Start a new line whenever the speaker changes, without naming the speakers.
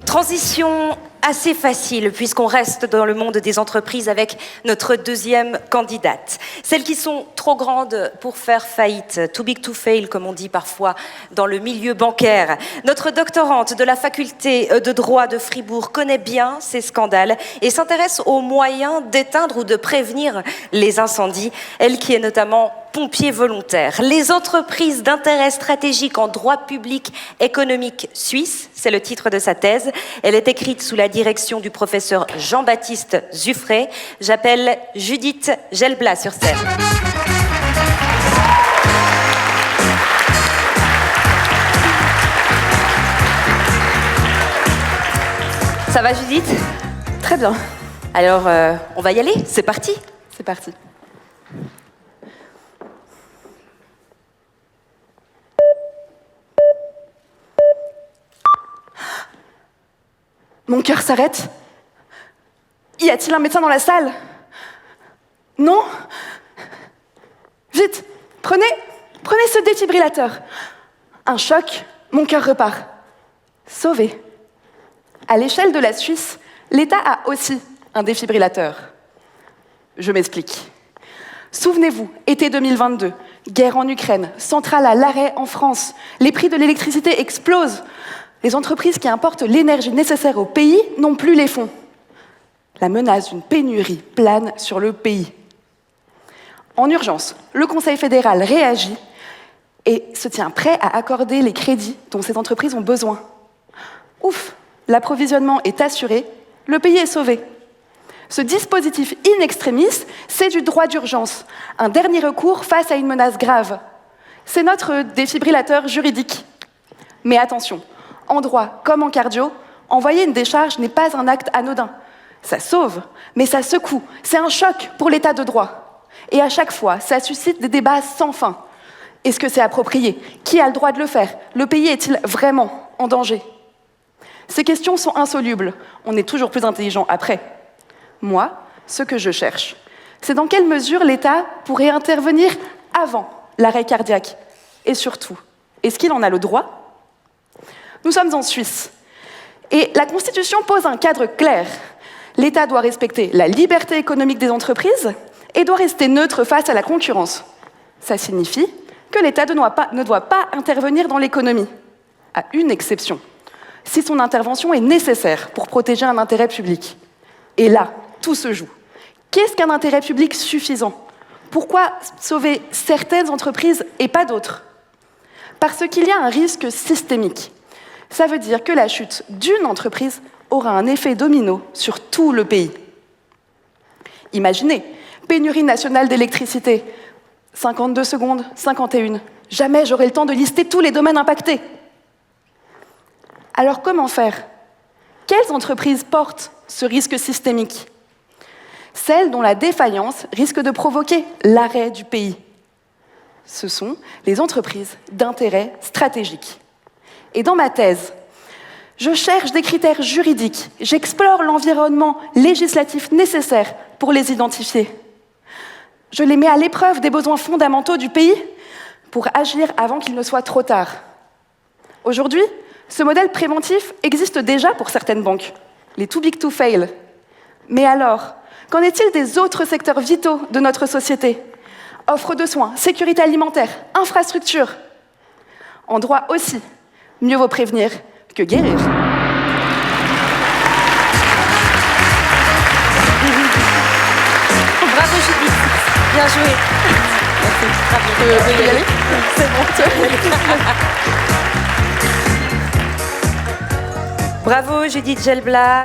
Transition assez facile puisqu'on reste dans le monde des entreprises avec notre deuxième candidate. Celles qui sont trop grandes pour faire faillite, too big to fail comme on dit parfois dans le milieu bancaire. Notre doctorante de la faculté de droit de Fribourg connaît bien ces scandales et s'intéresse aux moyens d'éteindre ou de prévenir les incendies. Elle qui est notamment pompier volontaire. Les entreprises d'intérêt stratégique en droit public économique suisse, c'est le titre de sa thèse. Elle est écrite sous la direction du professeur Jean-Baptiste Zuffray. J'appelle Judith Gelblat sur scène. Ça va Judith?
Très bien.
Alors, on va y aller? C'est parti?
C'est parti. Mon cœur s'arrête. Y a-t-il un médecin dans la salle? Non? Vite, prenez ce défibrillateur. Un choc, mon cœur repart. Sauvé. À l'échelle de la Suisse, l'État a aussi un défibrillateur. Je m'explique. Souvenez-vous, été 2022, guerre en Ukraine, centrale à l'arrêt en France, les prix de l'électricité explosent. Les entreprises qui importent l'énergie nécessaire au pays n'ont plus les fonds. La menace d'une pénurie plane sur le pays. En urgence, le Conseil fédéral réagit et se tient prêt à accorder les crédits dont ces entreprises ont besoin. Ouf, l'approvisionnement est assuré, le pays est sauvé. Ce dispositif in extremis, c'est du droit d'urgence, un dernier recours face à une menace grave. C'est notre défibrillateur juridique. Mais attention, en droit comme en cardio, envoyer une décharge n'est pas un acte anodin. Ça sauve, mais ça secoue. C'est un choc pour l'état de droit. Et à chaque fois, ça suscite des débats sans fin. Est-ce que c'est approprié? Qui a le droit de le faire? Le pays est-il vraiment en danger? Ces questions sont insolubles. On est toujours plus intelligent après. Moi, ce que je cherche, c'est dans quelle mesure l'État pourrait intervenir avant l'arrêt cardiaque. Et surtout, est-ce qu'il en a le droit? Nous sommes en Suisse, et la Constitution pose un cadre clair. L'État doit respecter la liberté économique des entreprises et doit rester neutre face à la concurrence. Ça signifie que l'État ne doit pas intervenir dans l'économie, à une exception, si son intervention est nécessaire pour protéger un intérêt public. Et là, tout se joue. Qu'est-ce qu'un intérêt public suffisant? Pourquoi sauver certaines entreprises et pas d'autres? Parce qu'il y a un risque systémique. Ça veut dire que la chute d'une entreprise aura un effet domino sur tout le pays. Imaginez, pénurie nationale d'électricité, 52 secondes, 51. Jamais j'aurai le temps de lister tous les domaines impactés. Alors comment faire? Quelles entreprises portent ce risque systémique? Celles dont la défaillance risque de provoquer l'arrêt du pays. Ce sont les entreprises d'intérêt stratégique. Et dans ma thèse, je cherche des critères juridiques, j'explore l'environnement législatif nécessaire pour les identifier. Je les mets à l'épreuve des besoins fondamentaux du pays pour agir avant qu'il ne soit trop tard. Aujourd'hui, ce modèle préventif existe déjà pour certaines banques, les too big to fail. Mais alors, qu'en est-il des autres secteurs vitaux de notre société? Offre de soins, sécurité alimentaire, infrastructure. En droit aussi, mieux vaut prévenir que guérir.
Bravo Judith, bien joué. Merci. Bravo.
Tu peux y aller? C'est bon, tu peux y aller.
Bravo Judith Gelblat.